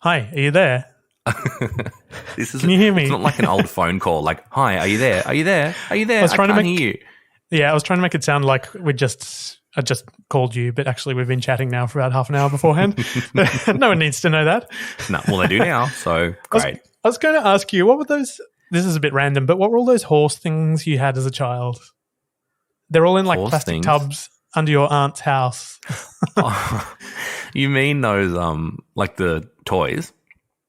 Hi, are you there? Can you hear me? It's not like an old phone call. Like, hi, are you there? Are you there? Are you there? I was trying to can't make- hear you. Yeah, I was trying to make it sound like I just called you, but actually we've been chatting now for about half an hour beforehand. No one needs to know that. No, well, they do now. So great. I was going to ask you, what were those? This is a bit random, but what were all those horse things you had as a child? They're all in like Horse plastic things? tubs under your aunt's house. Oh, you mean those like the toys?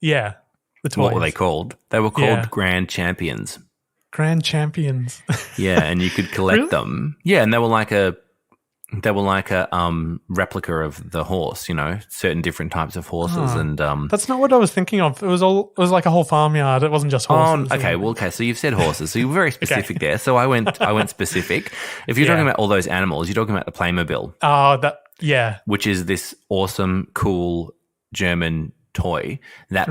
Yeah, the toys. What were they called? They were called Grand Champions. Grand Champions. Yeah, and you could collect Really? them. Yeah, and they were like a replica of the horse, you know, certain different types of horses. And That's not what I was thinking of. It was like a whole farmyard. It wasn't just horses. Okay. So you've said horses. So you were very specific there. So I went specific. If you're talking about all those animals, you're talking about the Playmobil. Oh, Which is this awesome, cool German toy that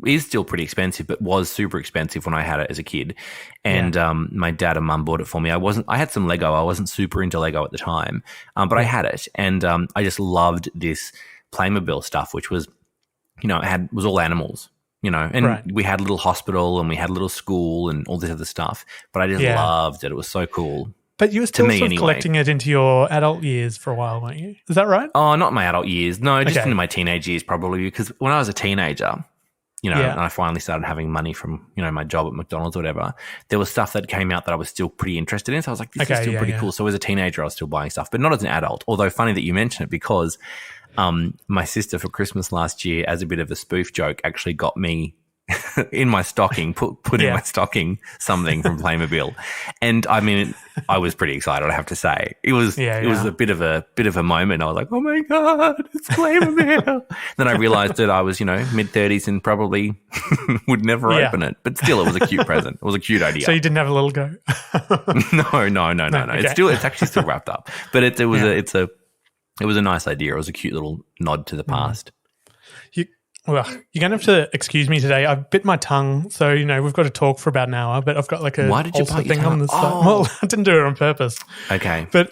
is still pretty expensive, but was super expensive when I had it as a kid. And my dad and mum bought it for me. I had some Lego. I wasn't super into Lego at the time, but I had it, and I just loved this Playmobil stuff, which was, you know, was all animals, you know, and we had a little hospital and we had a little school and all this other stuff. But I just loved it. It was so cool. But you were still sort of collecting it into your adult years for a while, weren't you? Is that right? Oh, not my adult years. No, just into my teenage years probably, because when I was a teenager, you know, and I finally started having money from, you know, my job at McDonald's or whatever, there was stuff that came out that I was still pretty interested in. So I was like, this is still pretty cool. So as a teenager, I was still buying stuff, but not as an adult. Although funny that you mention it, because my sister for Christmas last year, as a bit of a spoof joke, actually got me in my stocking, put in my stocking something from Playmobil. And I mean, I was pretty excited, I have to say. It was a bit of a moment. I was like, oh my God, it's Playmobil. Then I realized that I was, you know, mid-30s and probably would never open it. But still, it was a cute present. It was a cute idea. So you didn't have a little go? No. Okay. It's actually still wrapped up. But it was a nice idea. It was a cute little nod to the past. Well, you're going to have to excuse me today. I bit my tongue, so, you know, we've got to talk for about an hour, but I've got like a Why did you bite your thing tongue? on the side. Oh. Well, I didn't do it on purpose. Okay. But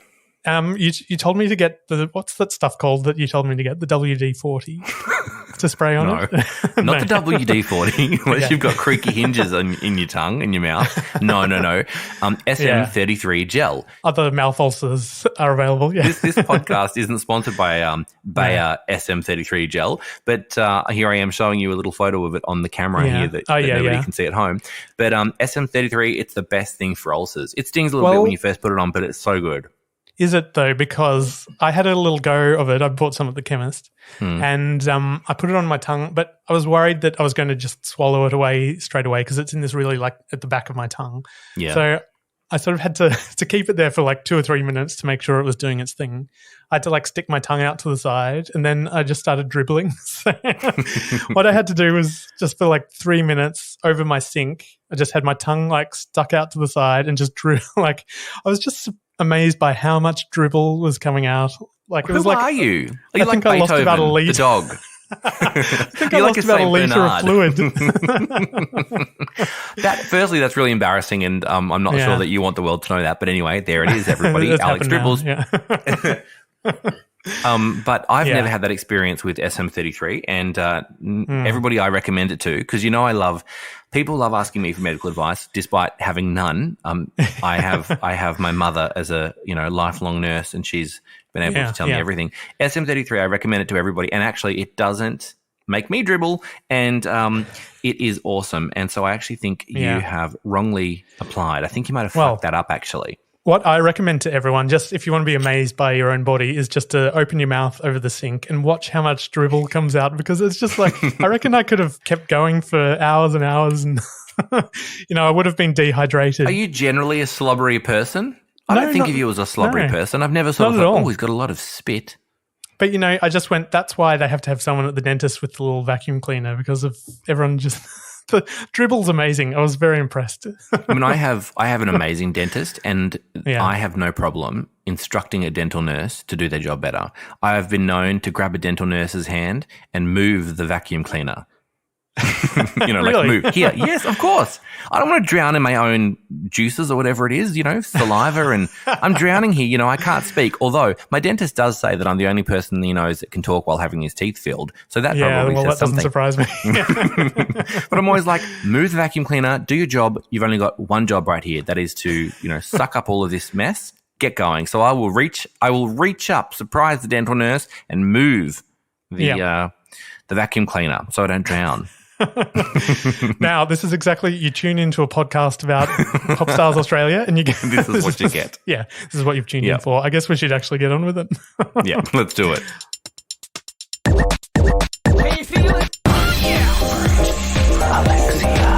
you told me to get what's that stuff called that you told me to get? The WD-40 to spray on it? Not the WD-40, unless you've got creaky hinges in your tongue, in your mouth. No. SM33 gel. Other mouth ulcers are available, This podcast isn't sponsored by Bayer SM33 gel, but here I am showing you a little photo of it on the camera here that nobody can see at home. But SM33, it's the best thing for ulcers. It stings a little bit when you first put it on, but it's so good. Is it though? Because I had a little go of it. I bought some at the chemist and I put it on my tongue, but I was worried that I was going to just swallow it away straight away because it's in this really like at the back of my tongue. Yeah. So I sort of had to keep it there for like 2 or 3 minutes to make sure it was doing its thing. I had to like stick my tongue out to the side and then I just started dribbling. So what I had to do was just for like 3 minutes over my sink, I just had my tongue like stuck out to the side and just drew like I was just amazed by how much dribble was coming out. Like it was Who like, are you? Are you I like think I lost about a Beethoven, litre. the dog? I think I lost about a litre of fluid. Firstly, that's really embarrassing, and I'm not sure that you want the world to know that. But anyway, there it is, everybody. Alex dribbles. But I've never had that experience with SM33, and everybody I recommend it to, because you know people love asking me for medical advice despite having none. I have my mother as a lifelong nurse, and she's been able to tell me everything. SM33, I recommend it to everybody, and actually it doesn't make me dribble, and it is awesome. And so I actually think you have wrongly applied. I think you might have fucked that up actually. What I recommend to everyone, just if you want to be amazed by your own body, is just to open your mouth over the sink and watch how much dribble comes out, because it's just like, I reckon I could have kept going for hours and hours and, I would have been dehydrated. Are you generally a slobbery person? I don't think of you as a slobbery person. I've never sort of thought, he's got a lot of spit. But, I just went, that's why they have to have someone at the dentist with the little vacuum cleaner, because of everyone just... The dribble's amazing. I was very impressed. I mean, I have an amazing dentist, and I have no problem instructing a dental nurse to do their job better. I have been known to grab a dental nurse's hand and move the vacuum cleaner Like move here. Yes, of course. I don't want to drown in my own juices or whatever it is, saliva, and I'm drowning here. I can't speak. Although my dentist does say that I'm the only person he knows that can talk while having his teeth filled. So that probably says that something. doesn't surprise me. But I'm always like, move the vacuum cleaner, do your job. You've only got one job right here. That is to, suck up all of this mess. Get going. So I will reach up, surprise the dental nurse, and move the vacuum cleaner so I don't drown. Now, this is exactly, you tune into a podcast about Popstars Australia and you get... This is what you get. Yeah, this is what you've tuned in for. I guess we should actually get on with it. Yeah, let's do it. Can you feel it? Yeah. Alexia.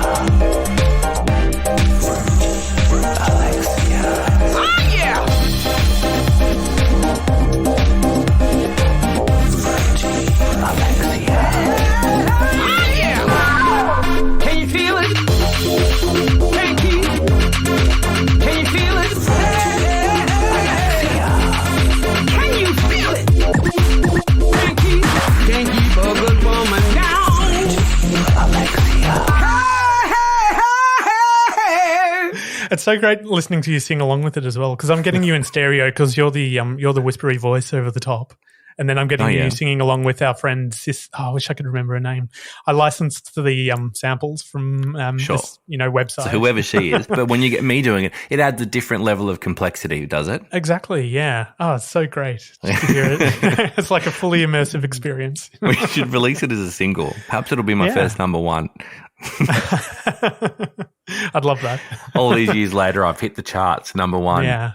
It's so great listening to you sing along with it as well, because I'm getting you in stereo because you're the whispery voice over the top, and then I'm getting you singing along with our friend Sis. Oh, I wish I could remember her name. I licensed the samples from this website. So whoever she is, but when you get me doing it, it adds a different level of complexity, does it? Exactly. Yeah. Oh, it's so great just to hear it. It's like a fully immersive experience. We should release it as a single. Perhaps it'll be my first number one. I'd love that. All these years later, I've hit the charts, number one. Yeah.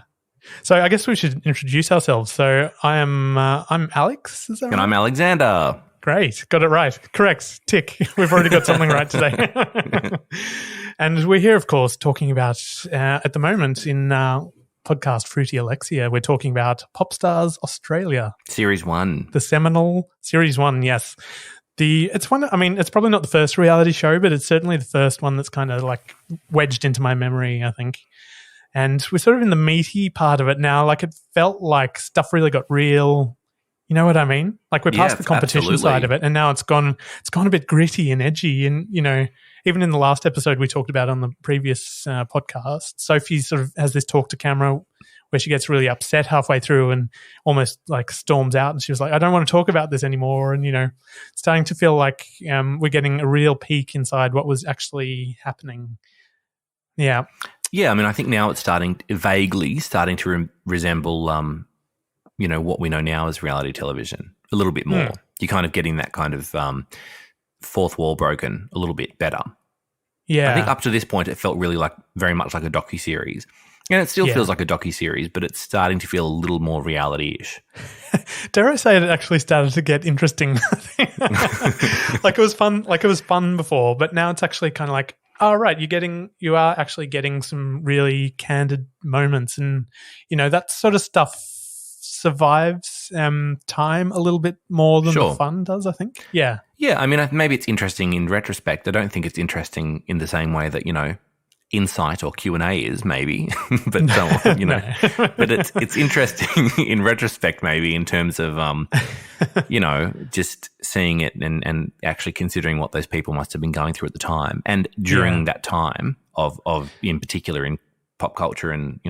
So I guess we should introduce ourselves. So I'm Alex. Is that right? And I'm Alexander. Great. Got it right. Correct. Tick. We've already got something right today. And we're here, of course, talking about, at the moment in podcast Fruity Alexia, we're talking about Popstars Australia. Series 1. The seminal Series 1, yes. It's probably not the first reality show, but it's certainly the first one that's kind of like wedged into my memory, I think. And we're sort of in the meaty part of it now. Like, it felt like stuff really got real. You know what I mean? Like, we're past the competition side of it, and now it's gone a bit gritty and edgy. And, even in the last episode we talked about on the previous podcast, Sophie sort of has this talk to camera where she gets really upset halfway through and almost like storms out, and she was like, I don't want to talk about this anymore. And, starting to feel like we're getting a real peek inside what was actually happening. Yeah. Yeah, I think now it's vaguely starting to resemble, what we know now as reality television a little bit more. You're kind of getting that kind of fourth wall broken a little bit better. Yeah. I think up to this point, it felt really very much like a docuseries. And it still feels like a docuseries, but it's starting to feel a little more reality-ish. Dare I say it actually started to get interesting. Like, it was fun before, but now it's actually kind of like, oh, right, you are actually getting some really candid moments, and that sort of stuff survives time a little bit more than the fun does, I think. Yeah. Yeah, maybe it's interesting in retrospect. I don't think it's interesting in the same way that, Insight or Q&A is, maybe, but but it's interesting in retrospect, maybe, in terms of just seeing it and actually considering what those people must have been going through at the time and during that time of in particular in pop culture and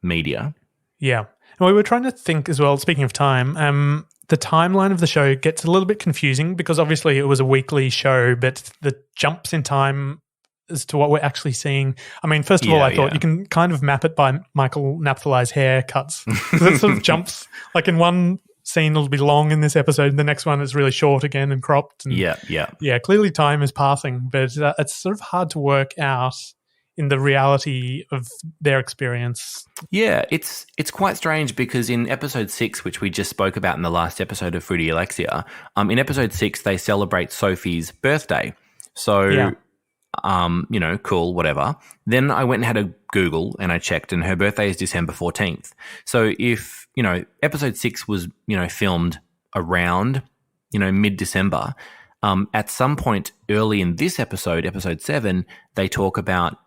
media. Yeah, and we were trying to think as well. Speaking of time, the timeline of the show gets a little bit confusing because obviously it was a weekly show, but the jumps in time as to what we're actually seeing. First of all, I thought you can kind of map it by Michael Napthali's haircuts. Because it sort of jumps. Like, in one scene it'll be long in this episode, and the next one is really short again and cropped. And yeah, clearly time is passing, but it's sort of hard to work out in the reality of their experience. Yeah, it's quite strange because in episode 6, which we just spoke about in the last episode of Fruity Alexia, in episode 6 they celebrate Sophie's birthday. So cool, whatever. Then I went and had a Google and I checked, and her birthday is December 14th. So if, episode 6 was, filmed around, mid-December, at some point early in this episode 7, they talk about,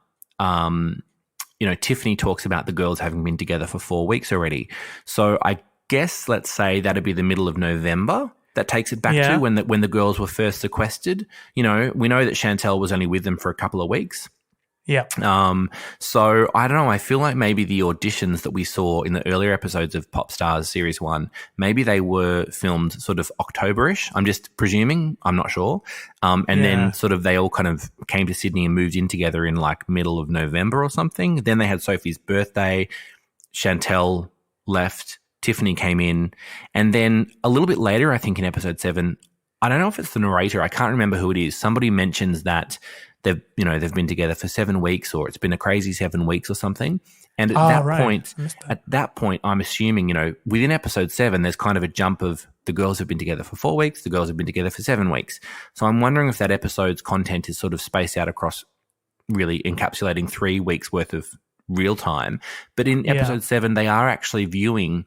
Tiffany talks about the girls having been together for 4 weeks already. So I guess, let's say that'd be the middle of November. that takes it back to when the girls were first sequestered. You know, we know that Chantel was only with them for a couple of weeks. Yeah. So I don't know. I feel like maybe the auditions that we saw in the earlier episodes of Popstars Series 1, maybe they were filmed sort of October-ish. I'm just presuming. I'm not sure. Then sort of they all kind of came to Sydney and moved in together in like middle of November or something. Then they had Sophie's birthday. Chantel left. Tiffany came in. And then a little bit later, I think in episode 7, I don't know if it's the narrator. I can't remember who it is. Somebody mentions that they've been together for 7 weeks, or it's been a crazy 7 weeks or something. And at that point, I'm assuming, you know, within episode 7, there's kind of a jump of the girls have been together for 4 weeks, the girls have been together for 7 weeks. So I'm wondering if that episode's content is sort of spaced out across really encapsulating 3 weeks worth of real time. But in episode 7, they are actually viewing,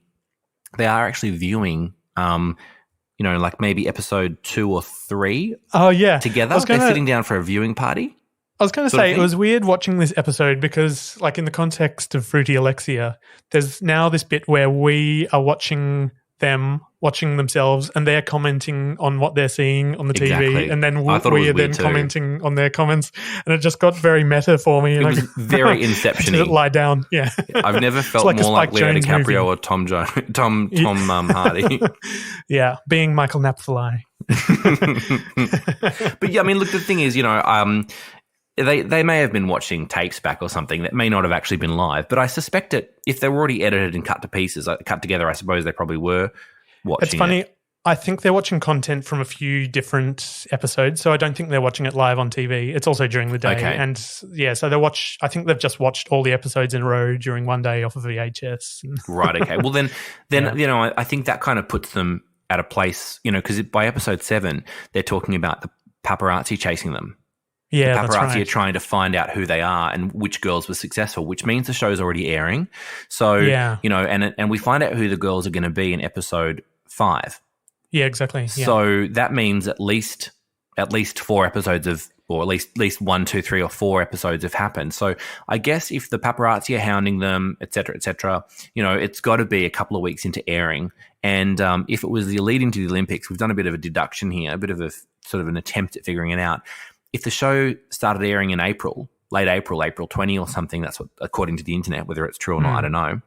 you know, like maybe episode 2 or 3 together. They're sitting down for a viewing party. I was going to say, it was weird watching this episode because, like, in the context of Fruity Alexia, there's now this bit where we are watching them watching themselves and they're commenting on what they're seeing on the TV, and then we are then commenting on their comments, and it just got very meta for me. It was very Inception-y. Lie down, yeah. I've never felt more like Leo DiCaprio or Tom Hardy. Yeah, being Michael Napthali. But yeah, I mean, look, the thing is, you know, they may have been watching tapes back or something that may not have actually been live, but I suspect that if they were already edited and cut to pieces, cut together, I suppose they probably were watching. It's funny. I think they're watching content from a few different episodes, so I don't think they're watching it live on TV. It's also during the day. Okay. And yeah, so I think they've just watched all the episodes in a row during one day off of VHS. Right, okay. Well, then you know, I think that kind of puts them at a place, you know, because by episode 7, they're talking about the paparazzi chasing them. Yeah, the paparazzi that's right. are trying to find out who they are and which girls were successful, which means the show's already airing. So, you know, and we find out who the girls are going to be in episode 5. Yeah, exactly. Yeah. So that means at least 4 episodes of, or at least 1, 2, 3, or 4 episodes have happened. So I guess if the paparazzi are hounding them, et cetera, you know, it's got to be a couple of weeks into airing. And if it was the lead into the Olympics, we've done a bit of a deduction here, a bit of a sort of an attempt at figuring it out. If the show started airing in April, late April, April 20 or something, that's what, according to the internet, whether it's true or not, I don't know.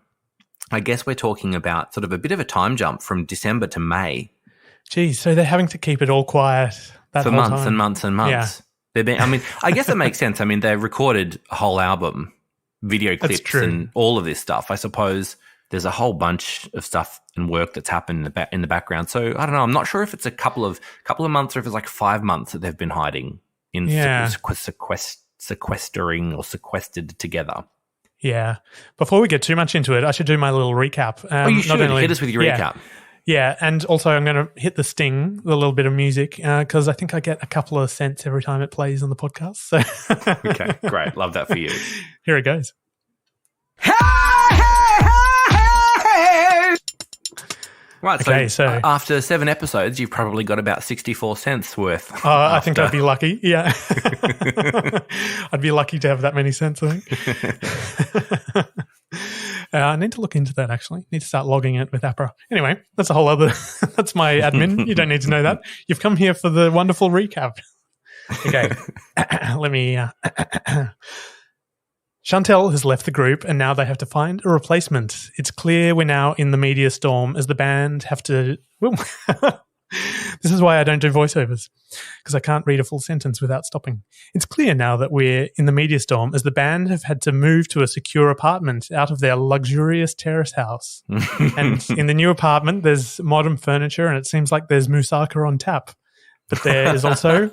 I guess we're talking about sort of a bit of a time jump from December to May. Geez, so they're having to keep it all quiet for months and months and months. Yeah. I mean, I guess it makes sense. I mean, they recorded a whole album, video clips and all of this stuff. I suppose there's a whole bunch of stuff and work that's happened in the background. So I don't know. I'm not sure if it's a couple of months or if it's like 5 months that they've been hiding in sequestering or sequestered together. Yeah. Before we get too much into it, I should do my little recap. You should. Hit us with your recap. Yeah, and also I'm going to hit the sting, the little bit of music, because I think I get a couple of cents every time it plays on the podcast. So. Okay, great. Love that for you. Here it goes. Right, okay, so after 7 episodes, you've probably got about 64 cents worth. I think I'd be lucky, yeah. I'd be lucky to have that many cents, I think. I need to look into that, actually. Need to start logging it with APRA. Anyway, that's a whole other – that's my admin. You don't need to know that. You've come here for the wonderful recap. Okay, let me Chantel has left the group and now they have to find a replacement. It's clear we're now in the media storm as the band have to this is why I don't do voiceovers, because I can't read a full sentence without stopping. It's clear now that we're in the media storm as the band have had to move to a secure apartment out of their luxurious terrace house. And in the new apartment, there's modern furniture and it seems like there's moussaka on tap. But there is also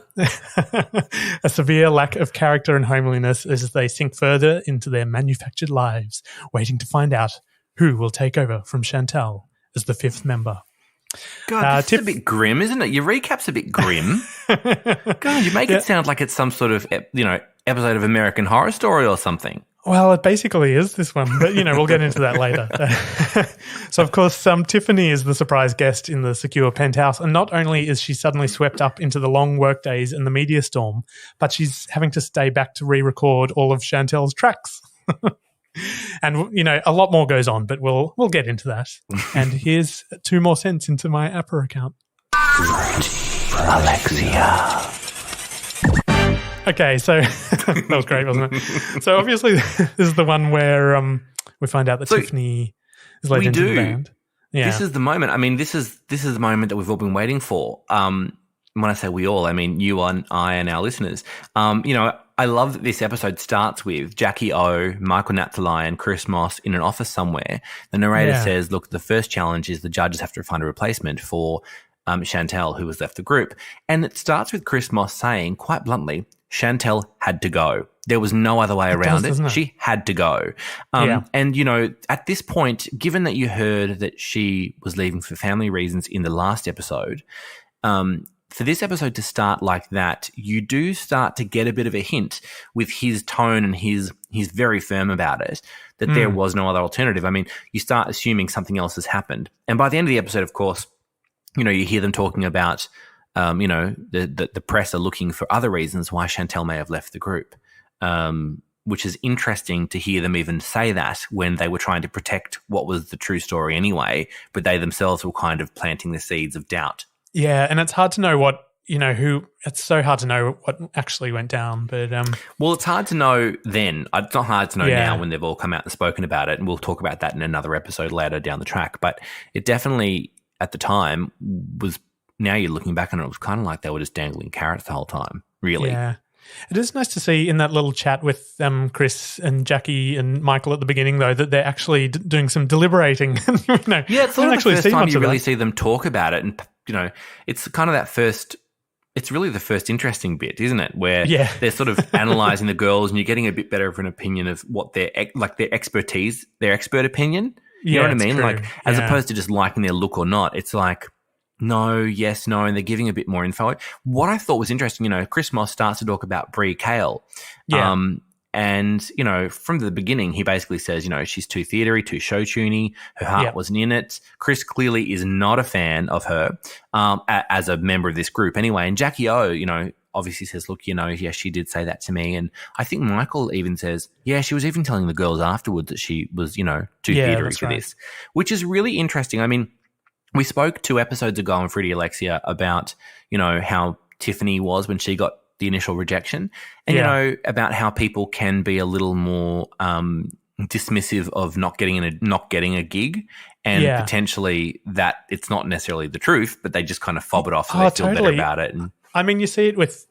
a severe lack of character and homeliness as they sink further into their manufactured lives, waiting to find out who will take over from Chantel as the 5th member. God, this is a bit grim, isn't it? Your recap's a bit grim. God, you make it sound like it's some sort of, episode of American Horror Story or something. Well, it basically is this one, but, we'll get into that later. So, of course, Tiffany is the surprise guest in the secure penthouse, and not only is she suddenly swept up into the long work days and the media storm, but she's having to stay back to re-record all of Chantel's tracks. And, a lot more goes on, but we'll get into that. And here's 2 more cents into my APRA account. Alexia. Okay, so that was great, wasn't it? So obviously this is the one where we find out that Tiffany is let into the band. Yeah. This is the moment. I mean, this is the moment that we've all been waiting for. When I say we all, I mean you and I and our listeners. I love that this episode starts with Jackie O, Michael Napthali, and Chris Moss in an office somewhere. The narrator says, look, the first challenge is the judges have to find a replacement for Chantel, who has left the group. And it starts with Chris Moss saying, quite bluntly, Chantel had to go. There was no other way around it. She had to go. And, at this point, given that you heard that she was leaving for family reasons in the last episode, for this episode to start like that, you do start to get a bit of a hint with his tone, and he's very firm about it, that there was no other alternative. I mean, you start assuming something else has happened. And by the end of the episode, of course, you hear them talking about, the press are looking for other reasons why Chantel may have left the group, which is interesting to hear them even say that when they were trying to protect what was the true story anyway, but they themselves were kind of planting the seeds of doubt. Yeah, and it's hard to know it's so hard to know what actually went down. But well, it's hard to know then. It's not hard to know now when they've all come out and spoken about it, and we'll talk about that in another episode later down the track. But it definitely, at the time, was, now you're looking back on it, it was kind of like they were just dangling carrots the whole time, really. Yeah. It is nice to see in that little chat with Chris and Jackie and Michael at the beginning, though, that they're actually doing some deliberating. Yeah, it's sort of the first time you really see them talk about it, and it's kind of that first. It's really the first interesting bit, isn't it? Where they're sort of analysing the girls, and you're getting a bit better of an opinion of what their expertise, their expert opinion. You know what I mean? True. Like, as opposed to just liking their look or not, it's like, no, yes, no, and they're giving a bit more info. What I thought was interesting, Chris Moss starts to talk about Brie Kale. And, from the beginning, he basically says, she's too theatery, too show-tuney, her heart wasn't in it. Chris clearly is not a fan of her as a member of this group anyway. And Jackie O, obviously says, look, yes, she did say that to me. And I think Michael even says, yeah, she was even telling the girls afterwards that she was, too theatery for this, which is really interesting. I mean, we spoke 2 episodes ago on Fruity Alexia about, how Tiffany was when she got the initial rejection, and, about how people can be a little more dismissive of not getting a gig, and potentially that it's not necessarily the truth, but they just kind of fob it off so they feel better about it. And I mean, you see it with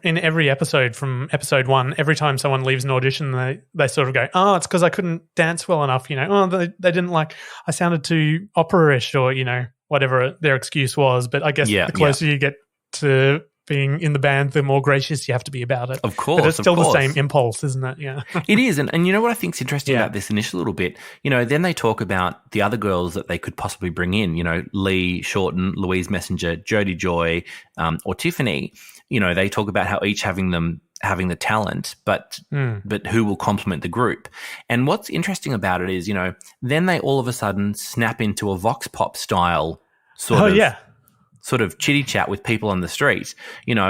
in every episode from episode 1. Every time someone leaves an audition, they sort of go, "Oh, it's because I couldn't dance well enough." Oh, they didn't like, I sounded too opera-ish, or whatever their excuse was. But I guess the closer you get to being in the band, the more gracious you have to be about it. Of course. But it's still the same impulse, isn't it? Yeah. It is. And you know what I think is interesting about this initial little bit? Then they talk about the other girls that they could possibly bring in, Lee Shorten, Louise Messenger, Jodie Joy, or Tiffany. They talk about how each having the talent, but who will complement the group. And what's interesting about it is, then they all of a sudden snap into a vox pop style sort of chitty chat with people on the street,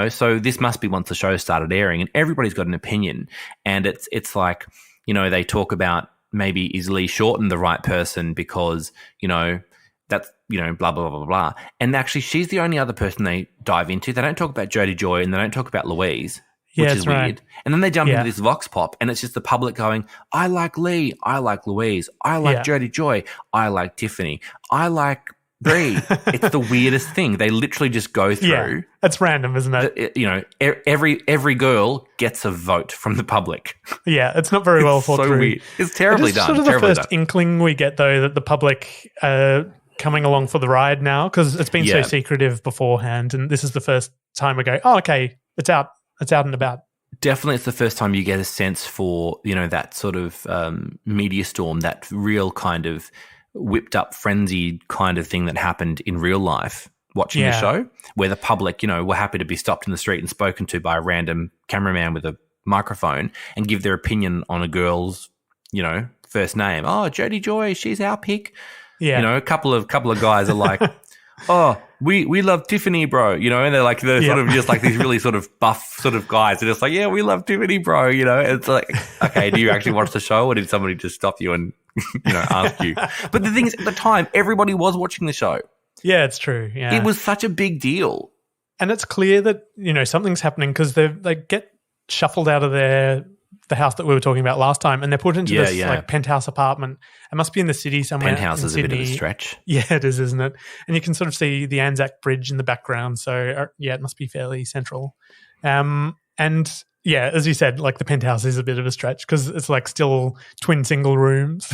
so this must be once the show started airing, and everybody's got an opinion. And it's like, they talk about, maybe is Lee Shorten the right person because, that's, blah, blah, blah, blah, blah. And actually she's the only other person they dive into. They don't talk about Jodie Joy, and they don't talk about Louise, which is weird. And then they jump into this vox pop, and it's just the public going, I like Lee, I like Louise, I like Jodie Joy, I like Tiffany, I like Brie. It's the weirdest thing. They literally just go through. Yeah, it's random, isn't it? Every girl gets a vote from the public. Yeah, it's not very well thought through. Weird. It's terribly done. Sort of the first inkling we get, though, that the public coming along for the ride now, because it's been so secretive beforehand, and this is the first time we go, oh, okay, it's out and about. Definitely, it's the first time you get a sense for, that sort of media storm, that real kind of whipped up frenzied kind of thing that happened in real life watching the show, where the public, were happy to be stopped in the street and spoken to by a random cameraman with a microphone and give their opinion on a girl's, first name. Oh, Jodie Joy, she's our pick. Yeah. A couple of guys are like, oh, we love Tiffany, bro. And they're sort of just like these really sort of buff sort of guys. They're just like, yeah, we love Tiffany, bro. It's like, okay, do you actually watch the show, or did somebody just stop you and, ask you? But the thing is, at the time, everybody was watching the show. Yeah, it's true. Yeah. It was such a big deal. And it's clear that, something's happening because they get shuffled out of the house that we were talking about last time, and they're put into this like penthouse apartment. It must be in the city somewhere. Penthouse is Sydney. A bit of a stretch. Yeah, it is, isn't it? And you can sort of see the Anzac Bridge in the background. So it must be fairly central. And yeah, as you said, like the penthouse is a bit of a stretch because it's like still twin single rooms.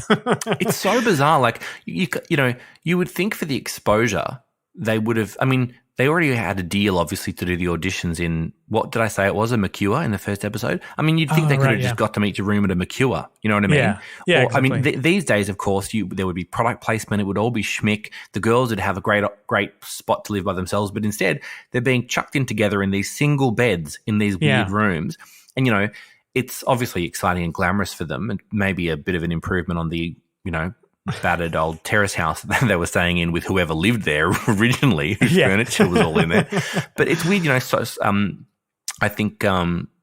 It's so bizarre. Like you would think for the exposure they would have. I mean, they already had a deal, obviously, to do the auditions in, what did I say it was, a McCure in the first episode? I mean, you'd think they could have just got to meet your room at a McCure. You know what I mean? Yeah, or, exactly. I mean, these days, of course, there would be product placement. It would all be schmick. The girls would have a great spot to live by themselves. But instead, they're being chucked in together in these single beds in these weird rooms. And, it's obviously exciting and glamorous for them, and maybe a bit of an improvement on the, battered old terrace house that they were staying in with whoever lived there originally, whose furniture was all in there. But it's weird, so I think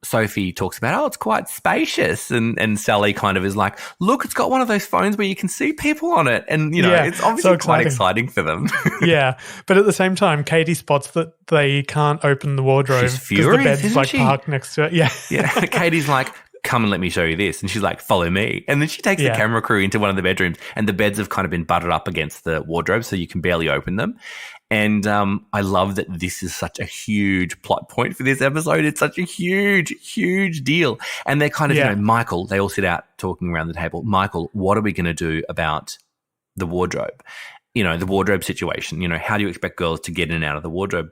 Sophie talks about, it's quite spacious, and Sally kind of is like, look, it's got one of those phones where you can see people on it, and it's obviously so quite exciting for them. Yeah, but at the same time, Katie spots that they can't open the wardrobe because the bed's like parked next to it. Yeah, Katie's like, come and let me show you this. And she's like, follow me. And then she takes the camera crew into one of the bedrooms, and the beds have kind of been butted up against the wardrobe so you can barely open them. And I love that this is such a huge plot point for this episode. It's such a huge, huge deal. And they're kind of, Michael, they all sit out talking around the table. Michael, what are we going to do about the wardrobe? The wardrobe situation. How do you expect girls to get in and out of the wardrobe?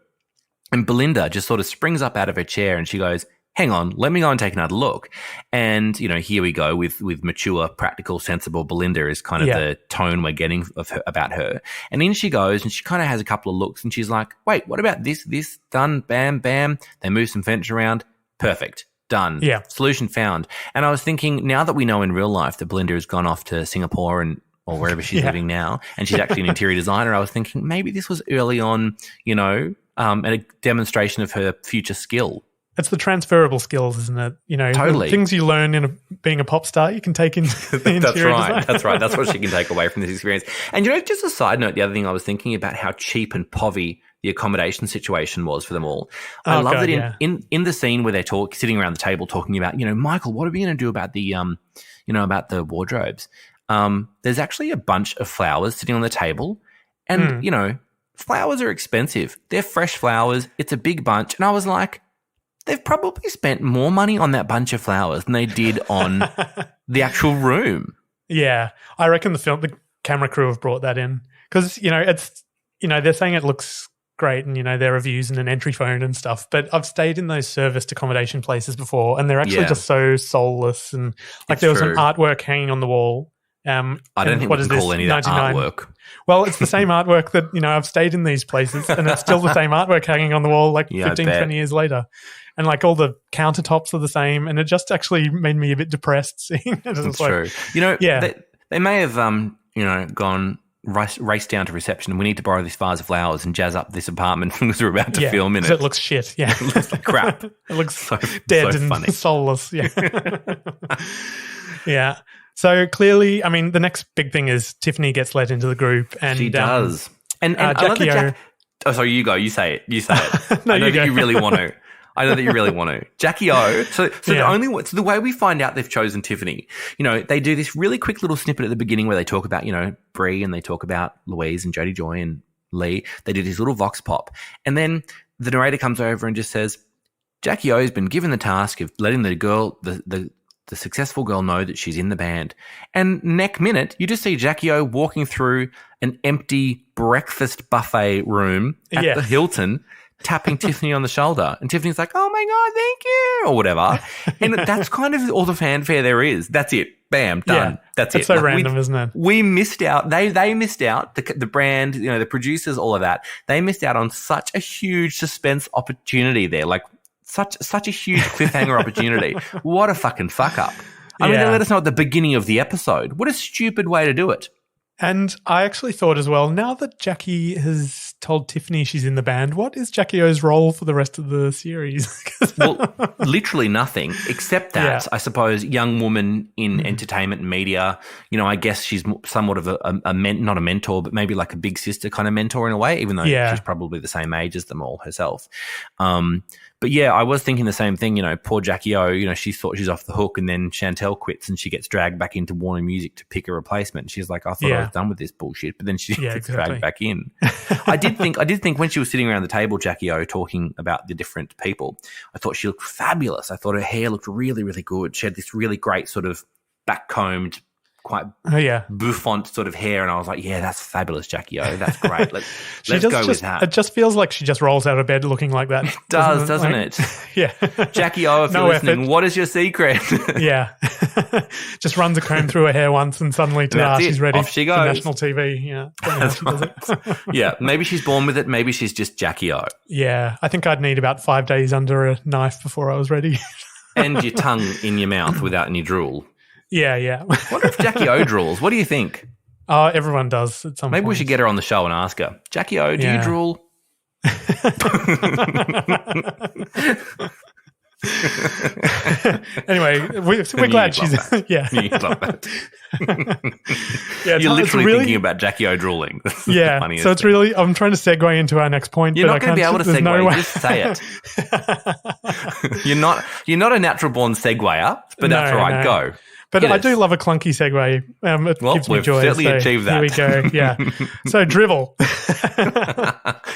And Belinda just sort of springs up out of her chair and she goes, hang on, let me go and take another look. And, here we go with mature, practical, sensible Belinda is kind of the tone we're getting about her. And in she goes, and she kind of has a couple of looks, and she's like, wait, what about this, done, bam, bam. They move some furniture around. Perfect. Done. Yeah. Solution found. And I was thinking, now that we know in real life that Belinda has gone off to Singapore or wherever she's living now, and she's actually an interior designer, I was thinking maybe this was early on, a demonstration of her future skill. It's the transferable skills, isn't it? Totally. The things you learn in being a pop star, you can take into the interior design. That's right. That's what she can take away from this experience. And, just a side note, the other thing I was thinking about how cheap and povy the accommodation situation was for them all. I love that in the scene where they're sitting around the table talking about, Michael, what are we going to do about the, about the wardrobes? There's actually a bunch of flowers sitting on the table, and, flowers are expensive. They're fresh flowers. It's a big bunch. And I was like, they've probably spent more money on that bunch of flowers than they did on the actual room. Yeah. I reckon the camera crew have brought that in because, it's, they're saying it looks great and, their reviews and an entry phone and stuff. But I've stayed in those serviced accommodation places before and they're actually just so soulless. And like there was an artwork hanging on the wall. I don't think we can call any of that artwork. Well, it's the same artwork that, I've stayed in these places and it's still the same artwork hanging on the wall like 15, 20 years later. And like all the countertops are the same, and it just actually made me a bit depressed seeing it. That's true. They may have gone race down to reception. We need to borrow this vase of flowers and jazz up this apartment because we're about to film in it. It looks shit. Yeah, it looks like crap. It looks so dead and funny. Soulless. Yeah, yeah. So clearly, the next big thing is Tiffany gets let into the group, and she does. And I love that sorry, you go. You say it. You say it. No, I know that you really want to. I know that you really want to. Jackie O. So the way we find out they've chosen Tiffany, they do this really quick little snippet at the beginning where they talk about, Bree and they talk about Louise and Jodie Joy and Lee. They do this little vox pop. And then the narrator comes over and just says, Jackie O has been given the task of letting the girl, the successful girl know that she's in the band. And next minute, you just see Jackie O walking through an empty breakfast buffet room at the Hilton, tapping Tiffany on the shoulder. And Tiffany's like, oh my God, thank you, or whatever. And that's kind of all the fanfare there is. That's it. Bam, done. That's it. It's so random, isn't it? We missed out. They missed out. The brand, the producers, all of that. They missed out on such a huge suspense opportunity there. Like such a huge cliffhanger opportunity. What a fucking fuck up. I mean, they let us know at the beginning of the episode. What a stupid way to do it. And I actually thought as well, now that Jackie has told Tiffany she's in the band. What is Jackie O's role for the rest of the series? Well, literally nothing except that, I suppose, young woman in entertainment and media. You know, I guess she's somewhat of not a mentor, but maybe like a big sister kind of mentor in a way, even though she's probably the same age as them all herself. But yeah, I was thinking the same thing, you know, poor Jackie O, you know, she thought she's off the hook, and then Chantel quits and she gets dragged back into Warner Music to pick a replacement. She's like, I thought I was done with this bullshit, but then she gets dragged back in. I did think when she was sitting around the table, Jackie O, talking about the different people, I thought she looked fabulous. I thought her hair looked really, really good. She had this really great sort of back-combed, quite bouffant sort of hair, and I was like, yeah, that's fabulous, Jackie O. That's great. Let's go with that. It just feels like she just rolls out of bed looking like that. It doesn't it? Yeah. Jackie O, if you're listening, what is your secret? Yeah. Just runs a comb through her hair once and suddenly she's ready Off she goes. for national TV. Yeah. That's right. Yeah. Maybe she's born with it. Maybe she's just Jackie O. Yeah. I think I'd need about 5 days under a knife before I was ready. And your tongue in your mouth without any drool. Yeah, yeah. Wonder if Jackie O drools. What do you think? Everyone does at some point. Maybe we should get her on the show and ask her, Jackie O, do you drool? Anyway, we're glad she's yeah. You love that. You're literally thinking about Jackie O drooling. Yeah, so it's really. I'm trying to segue into our next point. You're not going to be able to segue. No just say it. You're not a natural born seguer, but that's all right. Go. But I do love a clunky segue. It gives me joy. Certainly achieved that. Here we go. Yeah. So dribble.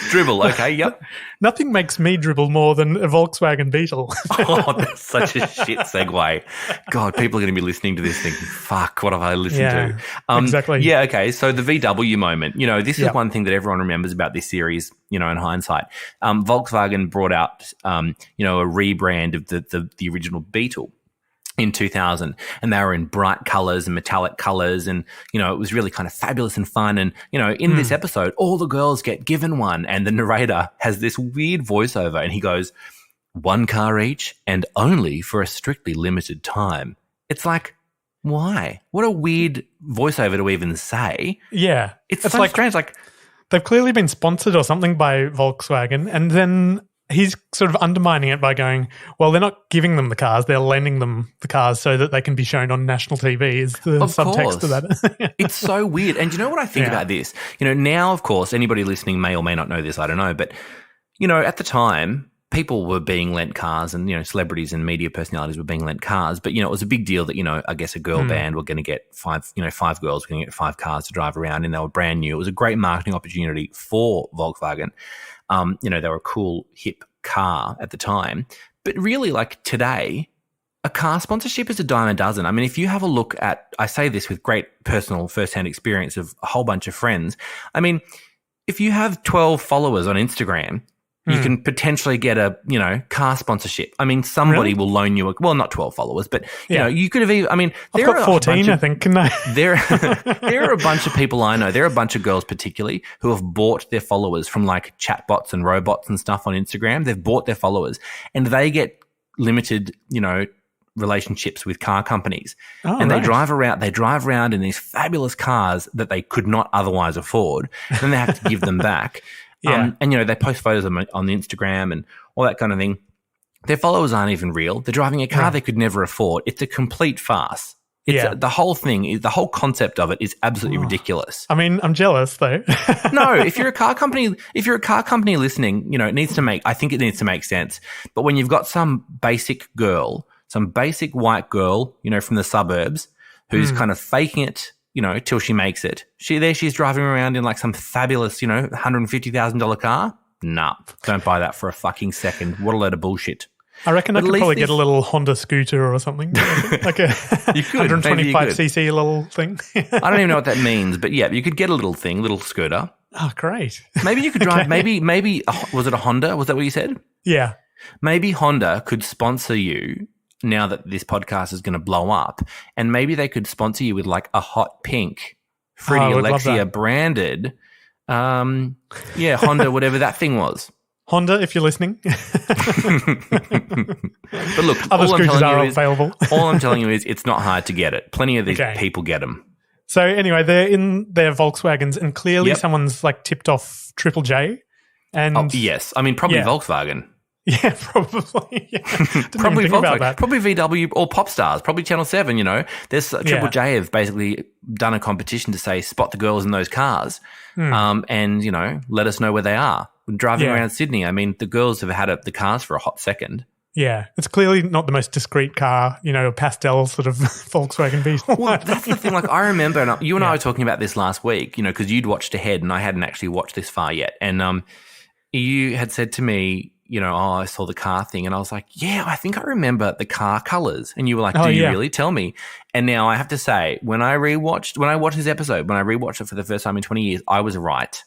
Dribble. Okay. Yep. Nothing makes me dribble more than a Volkswagen Beetle. Oh, that's such a shit segue. God, people are going to be listening to this thinking, fuck, what have I listened to? Exactly. Yeah, okay. So the VW moment, you know, this is one thing that everyone remembers about this series, you know, in hindsight. Volkswagen brought out, you know, a rebrand of the original Beetle in 2000, and they were in bright colors and metallic colors, and you know it was really kind of fabulous and fun. And you know, in this episode, all the girls get given one, and the narrator has this weird voiceover, and he goes, "1 car each, and only for a strictly limited time." It's like, why? What a weird voiceover to even say. Yeah, it's so like strange. Like they've clearly been sponsored or something by Volkswagen, and then he's sort of undermining it by going, well, they're not giving them the cars, they're lending them the cars so that they can be shown on national TV is the subtext to that. It's so weird. And you know what I think about this? You know, now, of course, anybody listening may or may not know this, I don't know. But, you know, at the time, people were being lent cars and, you know, celebrities and media personalities were being lent cars. But, you know, it was a big deal that, you know, I guess a girl band were going to get 5 girls were going to get 5 cars to drive around, and they were brand new. It was a great marketing opportunity for Volkswagen. You know, they were a cool, hip car at the time. But really, like today, a car sponsorship is a dime a dozen. I mean, if you have a look at, I say this with great personal first-hand experience of a whole bunch of friends. I mean, if you have 12 followers on Instagram, you can potentially get a, you know, car sponsorship. I mean, somebody will loan you well, not 12 followers, but, you know, you could have even, I mean, I've got 14, I think, can I? There are a bunch of people I know. There are a bunch of girls particularly who have bought their followers from like chatbots and robots and stuff on Instagram. They've bought their followers and they get limited, you know, relationships with car companies. And they drive around in these fabulous cars that they could not otherwise afford. Then they have to give them back. And, you know, they post photos on the Instagram and all that kind of thing. Their followers aren't even real. They're driving a car they could never afford. It's a complete farce. The whole thing, the whole concept of it is absolutely ridiculous. I mean, I'm jealous though. No, if you're a car company listening, you know, I think it needs to make sense. But when you've got some basic white girl, you know, from the suburbs who's kind of faking it, you know, till she makes it. She's driving around in like some fabulous, you know, $150,000 car. Nah, don't buy that for a fucking second. What a load of bullshit. I reckon I could probably get a little Honda scooter or something, like a 125cc little thing. I don't even know what that means, but yeah, you could get a little scooter. Oh, great. Maybe you could drive, maybe, was it a Honda? Was that what you said? Yeah. Maybe Honda could sponsor you now that this podcast is going to blow up, and maybe they could sponsor you with like a hot pink Freddie Alexia branded, Honda, whatever that thing was. Honda, if you're listening. But look, other scooters are available. All I'm telling you is it's not hard to get it. Plenty of these people get them. So anyway, they're in their Volkswagens, and clearly someone's like tipped off Triple J. And yes, I mean probably Volkswagen. Yeah, probably. Yeah. Probably Volkswagen. Probably VW or Popstars. Probably Channel 7, you know. There's Triple J have basically done a competition to say spot the girls in those cars and, you know, let us know where they are. Driving around Sydney, I mean, the girls have had the cars for a hot second. Yeah, it's clearly not the most discreet car, you know, a pastel sort of Volkswagen Beetle. Well, that's the thing. Like, I remember, and you and I were talking about this last week, you know, because you'd watched ahead and I hadn't actually watched this far yet. And you had said to me, you know, I saw the car thing, and I was like, yeah, I think I remember the car colours. And you were like, do you really? Tell me. And now I have to say, when I watched this episode, when I rewatched it for the first time in 20 years, I was right.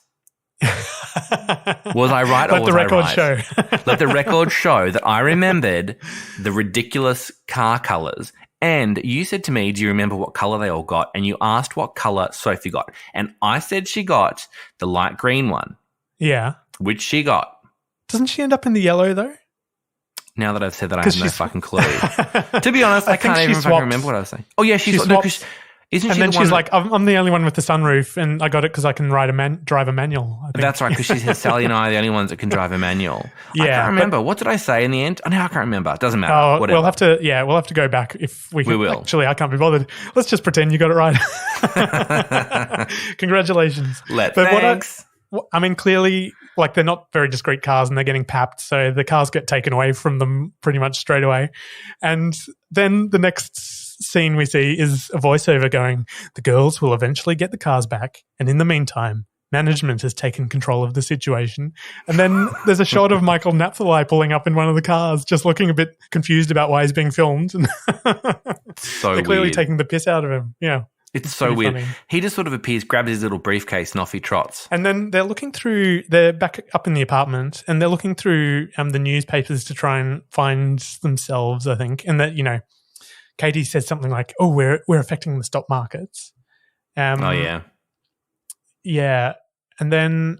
Was I right or was I right? Let the record show. Let the record show that I remembered the ridiculous car colours. And you said to me, do you remember what colour they all got? And you asked what colour Sophie got. And I said she got the light green one. Yeah. Which she got. Doesn't she end up in the yellow, though? Now that I've said that, I have no fucking clue. To be honest, I can't even fucking remember what I was saying. Oh, yeah, she swapped. Isn't she? And then she's like, I'm the only one with the sunroof, and I got it because I can drive a manual. I think. That's right, because she says Sally and I are the only ones that can drive a manual. Yeah, I can't remember. What did I say in the end? Oh, no, I can't remember. It doesn't matter. Oh, whatever. We'll have to go back if we will. Actually, I can't be bothered. Let's just pretend you got it right. Congratulations. Thanks. I mean, clearly, like, they're not very discreet cars and they're getting papped, so the cars get taken away from them pretty much straight away. And then the next scene we see is a voiceover going, the girls will eventually get the cars back, and in the meantime, management has taken control of the situation. And then there's a shot of Michael Napthali pulling up in one of the cars, just looking a bit confused about why he's being filmed. And so they're clearly weird. Taking the piss out of him. Yeah. It's so weird. Funny. He just sort of appears, grabs his little briefcase, and off he trots. And then they're back up in the apartment, and they're looking through the newspapers to try and find themselves, I think. And that, you know, Katie says something like, oh, we're affecting the stock markets. Oh, yeah. Yeah. And then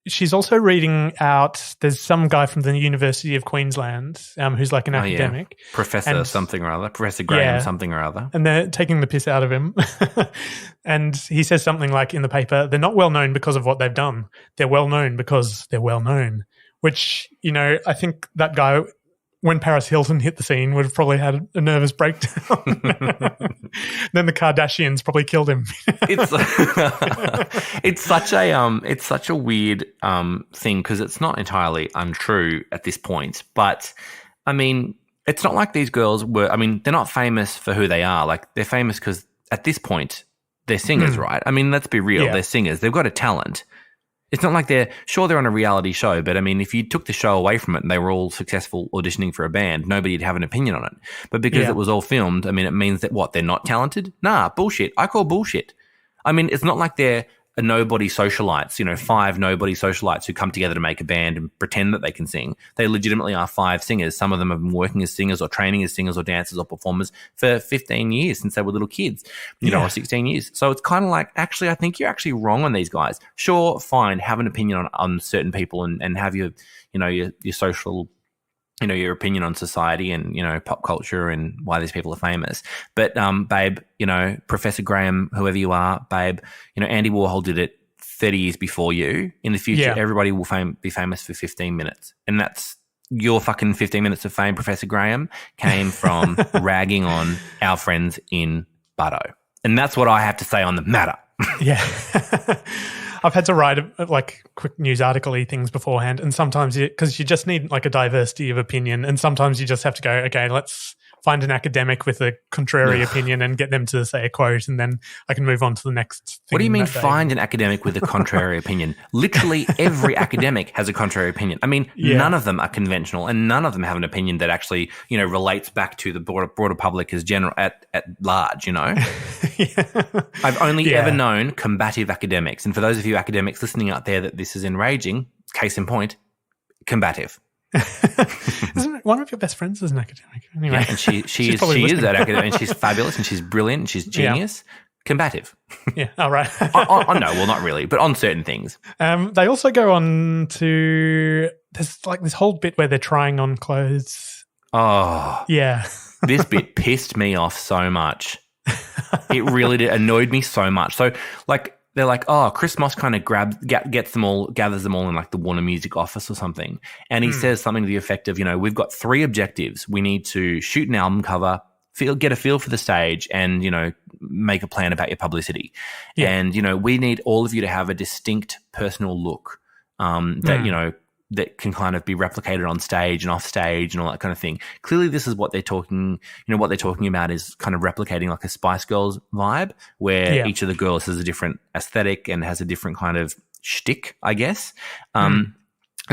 she's also reading out, there's some guy from the University of Queensland who's like an academic. Yeah. Professor something or other. Professor Graham something or other. And they're taking the piss out of him. And he says something like in the paper, they're not well known because of what they've done. They're well known because they're well known. Which, you know, I think that guy, when Paris Hilton hit the scene, would have probably had a nervous breakdown. Then the Kardashians probably killed him. It's such a weird thing because it's not entirely untrue at this point. But I mean, it's not like these girls were. I mean, they're not famous for who they are. Like, they're famous because at this point they're singers, right? I mean, let's be real. Yeah. They're singers. They've got a talent. It's not like they're on a reality show, but I mean, if you took the show away from it and they were all successful auditioning for a band, nobody'd have an opinion on it. But because it was all filmed, I mean, it means that they're not talented? Nah, bullshit. I call bullshit. I mean, it's not like they're a nobody socialites, you know, 5 nobody socialites who come together to make a band and pretend that they can sing. They legitimately are 5 singers. Some of them have been working as singers or training as singers or dancers or performers for 15 years since they were little kids, you know, or 16 years. So it's kind of like, actually, I think you're actually wrong on these guys. Sure, fine, have an opinion on certain people and have your, you know, your social, you know, your opinion on society and, you know, pop culture and why these people are famous. But, babe, you know, Professor Graham, whoever you are, babe, you know, Andy Warhol did it 30 years before you. In the future, everybody will be famous for 15 minutes. And that's your fucking 15 minutes of fame, Professor Graham, came from ragging on our friends in Butto. And that's what I have to say on the matter. Yeah. I've had to write like quick news article-y things beforehand, and sometimes because you just need like a diversity of opinion, and sometimes you just have to go, okay, let's find an academic with a contrary opinion and get them to say a quote, and then I can move on to the next thing. What do you mean find an academic with a contrary opinion? Literally every academic has a contrary opinion. I mean, none of them are conventional, and none of them have an opinion that actually, you know, relates back to the broader public as general at large, you know? I've only ever known combative academics. And for those of you academics listening out there that this is enraging, case in point, combative. Isn't it one of your best friends is an academic? Anyway, yeah, and she is that academic, and she's fabulous, and she's brilliant, and she's genius. Combative. Yeah, all right. No, well, not really, but on certain things. They also go on to, there's like this whole bit where they're trying on clothes. Oh. Yeah. This bit pissed me off so much. It really annoyed me so much. So like they're like, oh, Chris Moss kind of gathers them all in like the Warner Music office or something. And he says something to the effect of, we've got 3 objectives. We need to shoot an album cover, get a feel for the stage, and, make a plan about your publicity. Yeah. And, we need all of you to have a distinct personal look that, that can kind of be replicated on stage and off stage and all that kind of thing. Clearly, this is what they're talking. What they're talking about is kind of replicating like a Spice Girls vibe, where each of the girls has a different aesthetic and has a different kind of shtick, I guess. And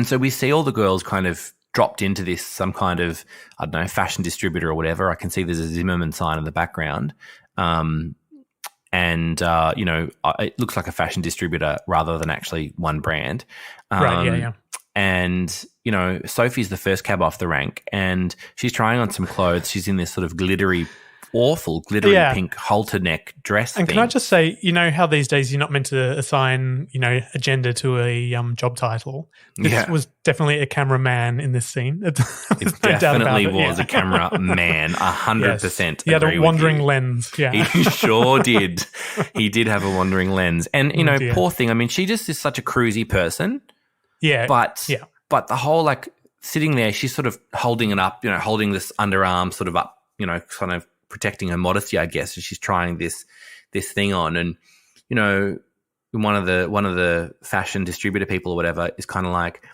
so we see all the girls kind of dropped into this some kind of, I don't know, fashion distributor or whatever. I can see there's a Zimmerman sign in the background. It looks like a fashion distributor rather than actually one brand. Right. Yeah. And, Sophie's the first cab off the rank, and she's trying on some clothes. She's in this sort of awful glittery pink halter neck dress And thing. can I just say, how these days you're not meant to assign, a gender to a job title. This was definitely a cameraman in this scene. It definitely was a cameraman, 100%. He had a wandering lens. Yeah. He sure did. He did have a wandering lens. And, poor thing. I mean, she just is such a cruisy person. Yeah. But the whole like sitting there, she's sort of holding it up, holding this underarm sort of up, kind of protecting her modesty, I guess. And she's trying this thing on. And, one of the fashion distributor people or whatever is kind of like,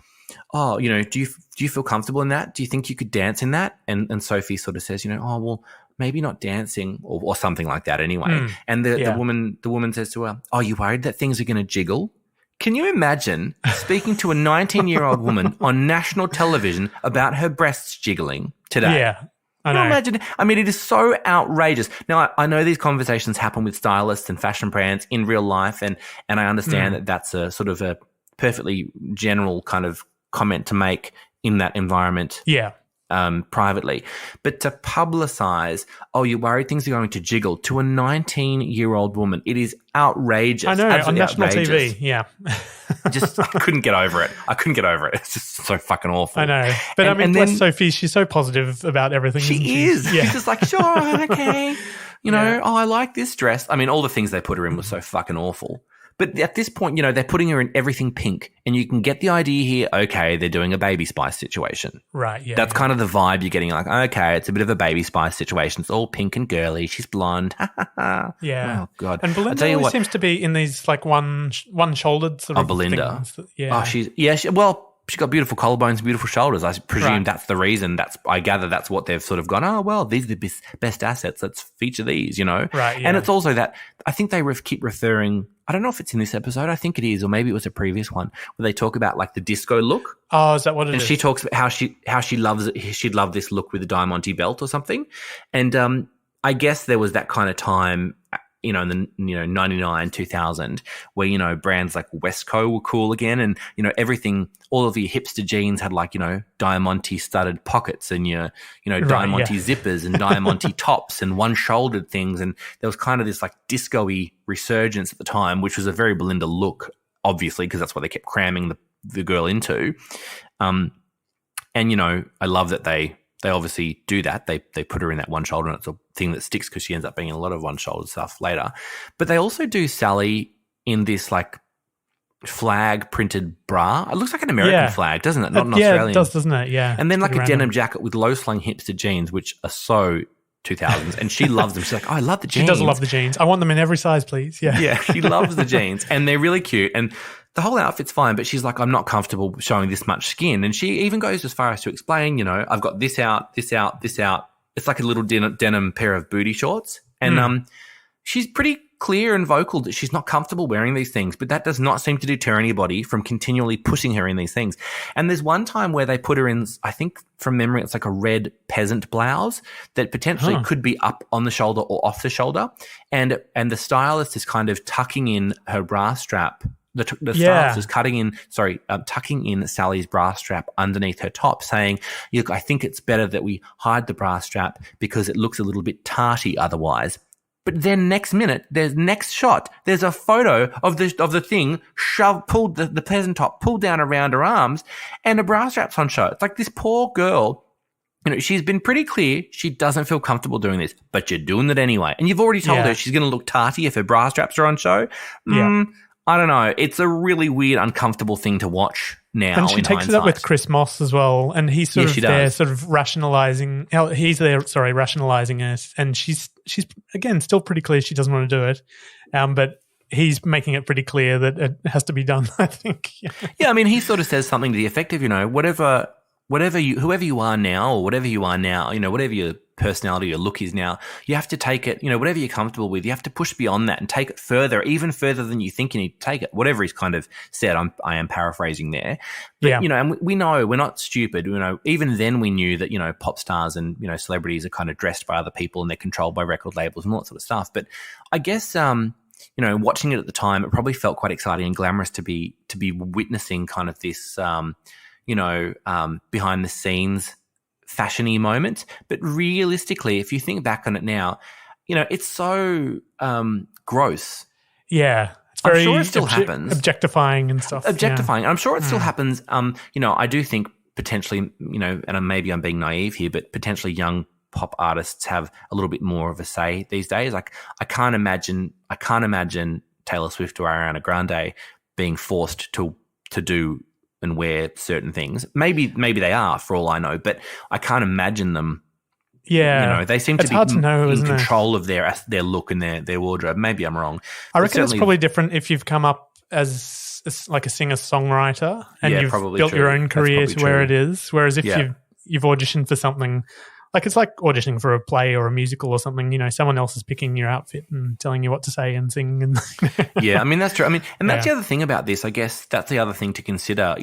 oh, do you feel comfortable in that? Do you think you could dance in that? And Sophie sort of says, oh, well, maybe not dancing or something like that anyway. And the woman says to her, oh, you worried that things are going to jiggle? Can you imagine speaking to a 19-year-old woman on national television about her breasts jiggling today? Yeah, I know. Can you imagine? I mean, it is so outrageous. Now, I know these conversations happen with stylists and fashion brands in real life, and I understand that that's a sort of a perfectly general kind of comment to make in that environment. Yeah. Privately. But to publicize, oh, you're worried things are going to jiggle to a 19-year-old woman, it is outrageous. I know, absolutely on national outrageous. TV, yeah. I couldn't get over it. It's just so fucking awful. I know. But bless Sophie, she's so positive about everything. She is. Yeah. She's just like, sure, okay. Oh, I like this dress. I mean, all the things they put her in was so fucking awful. But at this point, they're putting her in everything pink, and you can get the idea here, okay, they're doing a Baby Spice situation. Right, yeah. That's kind of the vibe you're getting, like, okay, it's a bit of a Baby Spice situation. It's all pink and girly. She's blonde. Yeah. Oh, God. And Belinda always seems to be in these, like, one-shouldered sort of Belinda. things. Yeah. Oh, she's got beautiful collarbones and beautiful shoulders. I presume that's the reason. I gather that's what they've sort of gone, oh, well, these are the best assets. Let's feature these, Right, yeah. And it's also that I think they keep referring, I don't know if it's in this episode, I think it is, or maybe it was a previous one, where they talk about like the disco look. Oh, is that what it is? And she talks about how she loves it. She'd love this look with a Diamante belt or something. And I guess there was that kind of time, in the 99, 2000, where brands like Westco were cool again, and everything, all of your hipster jeans had like Diamante studded pockets and your Diamante zippers and Diamante tops and one-shouldered things, and there was kind of this like disco-y resurgence at the time, which was a very Belinda look, obviously, because that's what they kept cramming the girl into. And I love that they obviously do that. They put her in that one shoulder, and it's a thing that sticks because she ends up being in a lot of one shoulder stuff later. But they also do Sally in this like flag printed bra. It looks like an American flag, doesn't it? Not an Australian. Yeah, it does, doesn't it? Yeah. And then like a denim jacket with low slung hipster jeans, which are so 2000s, and she loves them. She's like, oh, I love the jeans. She does love the jeans. I want them in every size, please. Yeah. Yeah, she loves the jeans, and they're really cute. And the whole outfit's fine, but she's like, I'm not comfortable showing this much skin. And she even goes as far as to explain, I've got this out, this out, this out. It's like a little denim pair of booty shorts. And she's pretty clear and vocal that she's not comfortable wearing these things, but that does not seem to deter anybody from continually pushing her in these things. And there's one time where they put her in, I think from memory, it's like a red peasant blouse that potentially could be up on the shoulder or off the shoulder. And the stylist is kind of tucking in her bra strap. The stylist is tucking in Sally's bra strap underneath her top, saying, look, I think it's better that we hide the bra strap because it looks a little bit tarty otherwise. But then next shot, there's a photo of the thing pulled, the peasant top pulled down around her arms, and a bra strap's on show. It's like this poor girl she's been pretty clear she doesn't feel comfortable doing this, but you're doing it anyway. And you've already told her she's going to look tarty if her bra straps are on show. I don't know. It's a really weird, uncomfortable thing to watch now. And she takes it up with Chris Moss as well. And he's sort of there sort of rationalizing. Rationalizing it. And she's again, still pretty clear she doesn't want to do it. But he's making it pretty clear that it has to be done, I think. Yeah, I mean, he sort of says something to the effect of, whoever you are now, or whatever you are now, whatever your personality or look is now, you have to take it, whatever you're comfortable with, you have to push beyond that and take it further, even further than you think you need to take it. Whatever he's kind of said, I am paraphrasing there. But, and we know we're not stupid. Even then we knew that, pop stars and, celebrities are kind of dressed by other people and they're controlled by record labels and all that sort of stuff. But I guess, watching it at the time, it probably felt quite exciting and glamorous to be witnessing kind of this, behind the scenes fashion-y moment. But realistically, if you think back on it now, it's so gross. Yeah. It's very I'm sure it still happens. Objectifying and stuff. Objectifying. I'm sure it still happens. I do think potentially, and maybe I'm being naive here, but potentially young pop artists have a little bit more of a say these days. Like I can't imagine Taylor Swift or Ariana Grande being forced to do and wear certain things. Maybe they are, for all I know, but I can't imagine them. Yeah, they seem to be in control of their look and their wardrobe. Maybe I'm wrong. I reckon it's probably different if you've come up as like a singer-songwriter and you've built your own career to where it is. Whereas if you've auditioned for something, like it's like auditioning for a play or a musical or something, someone else is picking your outfit and telling you what to say and sing. And yeah, I mean, that's true. I mean, and that's the other thing about this, I guess that's the other thing to consider.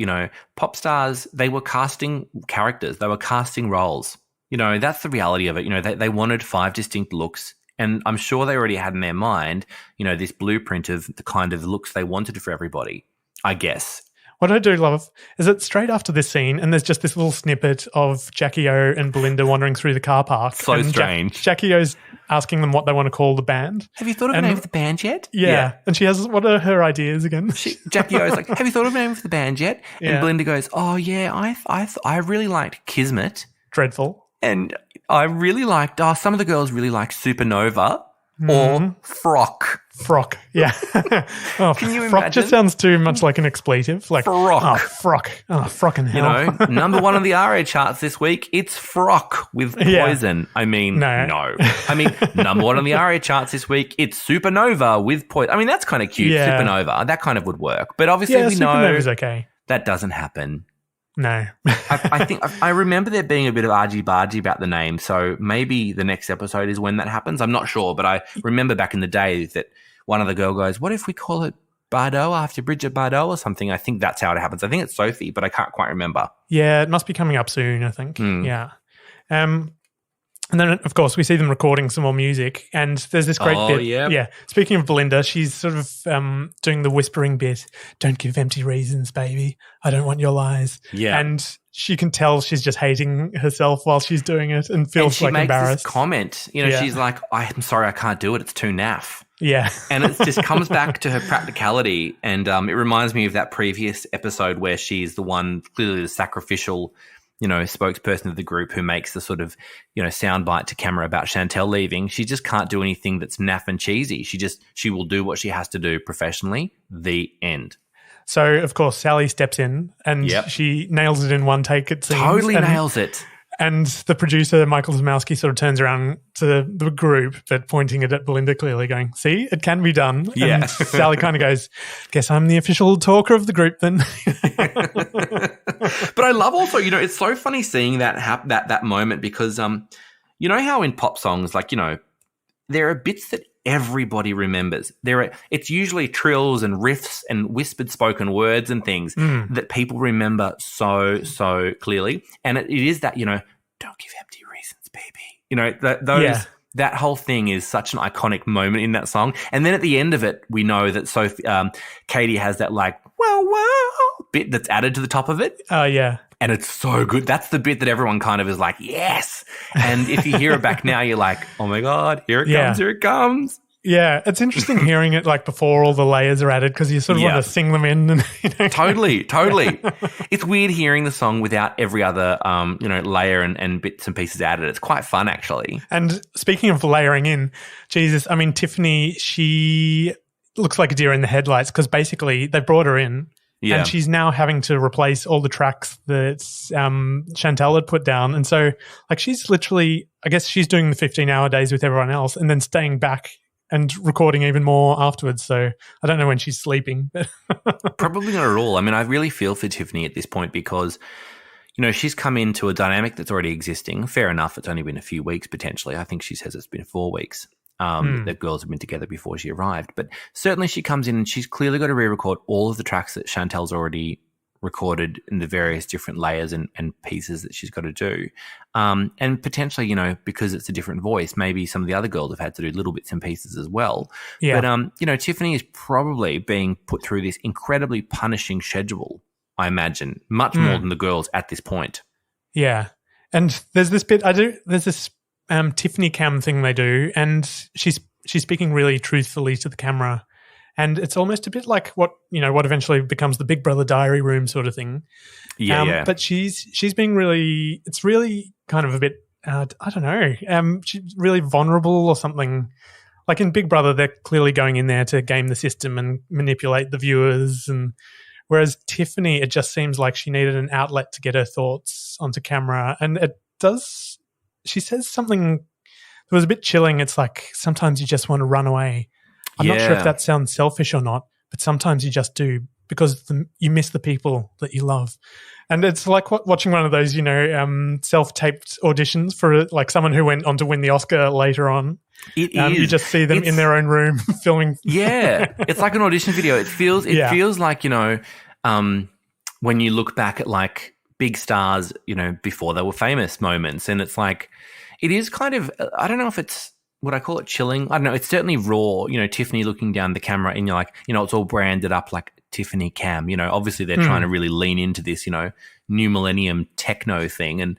Pop stars, they were casting characters. They were casting roles. That's the reality of it. They wanted 5 distinct looks. And I'm sure they already had in their mind, this blueprint of the kind of looks they wanted for everybody, I guess. What I do love is that straight after this scene, and there's just this little snippet of Jackie O and Belinda wandering through the car park. So strange. Jackie O's asking them what they want to call the band. Have you thought of a name for the band yet? Yeah. And she has, what are her ideas again? Jackie O's like, have you thought of a name for the band yet? Yeah. And Belinda goes, oh yeah, I really liked Kismet. Dreadful. And I really liked, some of the girls really liked Supernova or Frock. Frock, yeah. Can you frock imagine? Just sounds too much like an expletive. Like Frock. Oh, Frock. Oh, frockin' hell. Number 1 on the RA charts this week, it's Frock with Poison. Yeah. I mean, no. I mean, number 1 on the RA charts this week, it's Supernova with Poison. I mean, that's kind of cute. Yeah. Supernova, that kind of would work. But obviously we know Supernova's okay. That doesn't happen. No. I think I remember there being a bit of argy-bargy about the name, so maybe the next episode is when that happens. I'm not sure, but I remember back in the day that one of the girl goes, what if we call it Bardot after Bridget Bardot or something? I think that's how it happens. I think it's Sophie, but I can't quite remember. Yeah, it must be coming up soon, I think. Yeah. And then, of course, we see them recording some more music, and there's this great bit. Yeah. Speaking of Belinda, she's sort of doing the whispering bit. Don't give empty reasons, baby. I don't want your lies. Yeah. And she can tell she's just hating herself while she's doing it and feels like embarrassed. She makes this comment. She's like, I'm sorry, I can't do it. It's too naff. Yeah. And it just comes back to her practicality. And it reminds me of that previous episode where she's the one, clearly the sacrificial spokesperson of the group who makes the sort of, soundbite to camera about Chantel leaving. She just can't do anything that's naff and cheesy. She will do what she has to do professionally. The end. So, of course, Sally steps in and she nails it in one take, it seems. Totally nails it. And the producer, Michael Zmowski, sort of turns around to the group, but pointing it at Belinda clearly going, see, it can be done. Yeah. And Sally kind of goes, guess I'm the official talker of the group then. But I love also, it's so funny seeing that moment because, you know how in pop songs, like, there are bits that everybody remembers. It's usually trills and riffs and whispered spoken words and things that people remember so clearly. And it is that, don't give empty reasons, baby. That whole thing is such an iconic moment in that song. And then at the end of it, we know that Katie has that like, wow bit that's added to the top of it. Oh, yeah. And it's so good. That's the bit that everyone kind of is like, yes. And if you hear it back now, you're like, oh my God, here it comes. Yeah, it's interesting hearing it like before all the layers are added because you sort of want to sing them in. And, Totally. It's weird hearing the song without every other, layer and bits and pieces added. It's quite fun, actually. And speaking of layering in, Jesus, I mean, Tiffany, she looks like a deer in the headlights because basically they brought her in and she's now having to replace all the tracks that Chantal had put down. And so like she's literally, I guess she's doing the 15-hour days with everyone else and then staying back and recording even more afterwards. So I don't know when she's sleeping. Probably not at all. I mean, I really feel for Tiffany at this point because, she's come into a dynamic that's already existing. Fair enough. It's only been a few weeks potentially. I think she says it's been 4 weeks. The girls have been together before she arrived. But certainly she comes in and she's clearly got to re-record all of the tracks that Chantal's already recorded in the various different layers and pieces that she's got to do. And potentially, because it's a different voice, maybe some of the other girls have had to do little bits and pieces as well. Yeah. But, Tiffany is probably being put through this incredibly punishing schedule, I imagine, much more than the girls at this point. Yeah. And there's this bit, there's this Tiffany cam thing they do, and she's speaking really truthfully to the camera. And it's almost a bit like what eventually becomes the Big Brother diary room sort of thing. Yeah. But she's being really, it's really kind of a bit, I don't know, she's really vulnerable or something. Like in Big Brother, they're clearly going in there to game the system and manipulate the viewers. And whereas Tiffany, it just seems like she needed an outlet to get her thoughts onto camera. And she says something that was a bit chilling. It's like, sometimes you just want to run away. I'm not sure if that sounds selfish or not, but sometimes you just do because you miss the people that you love. And it's like watching one of those, self-taped auditions for like someone who went on to win the Oscar later on. It is. You just see them in their own room filming. Yeah. It's like an audition video. It feels like, when you look back at like big stars, before they were famous moments, and it's like, it is kind of, I don't know if it's, would I call it chilling? I don't know. It's certainly raw, Tiffany looking down the camera and you're like, it's all branded up like Tiffany Cam. Obviously they're trying to really lean into this, new millennium techno thing. And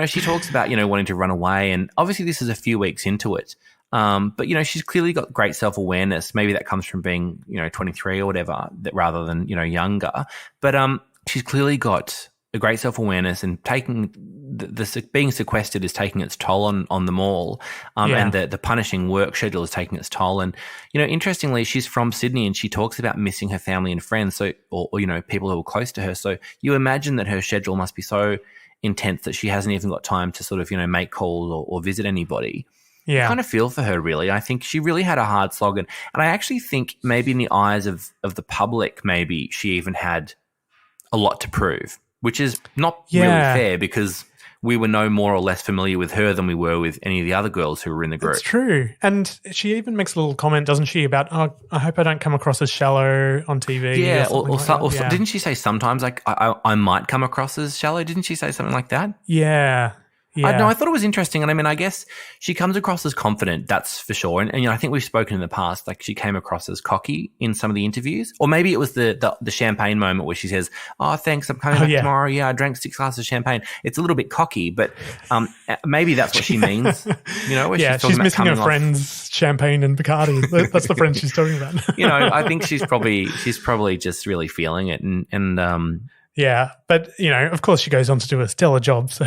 she talks about, wanting to run away. And obviously this is a few weeks into it. But, she's clearly got great self-awareness. Maybe that comes from being, 23 or whatever, that rather than, younger. But she's clearly got a great self-awareness, and taking being sequestered is taking its toll on them all. And the punishing work schedule is taking its toll. And, interestingly, she's from Sydney and she talks about missing her family and friends, or people who are close to her. So you imagine that her schedule must be so intense that she hasn't even got time to sort of, make calls or visit anybody. Yeah. I kind of feel for her, really. I think she really had a hard slog. And I actually think maybe in the eyes of the public, maybe she even had a lot to prove, which is not really fair because we were no more or less familiar with her than we were with any of the other girls who were in the group. It's true. And she even makes a little comment, doesn't she, about, I hope I don't come across as shallow on TV. Yeah, or didn't she say sometimes, like, I might come across as shallow? Didn't she say something like that? Yeah. Yeah. I thought it was interesting. And I mean, I guess she comes across as confident, that's for sure. And I think we've spoken in the past, like she came across as cocky in some of the interviews. Or maybe it was the champagne moment where she says, oh, thanks, I'm coming back tomorrow. Yeah, I drank 6 glasses of champagne. It's a little bit cocky, but maybe that's what she means. Where she's missing her friends' champagne and Bacardi. That's the friends she's talking about. I think she's probably just really feeling it. And yeah, but, of course she goes on to do a stellar job. So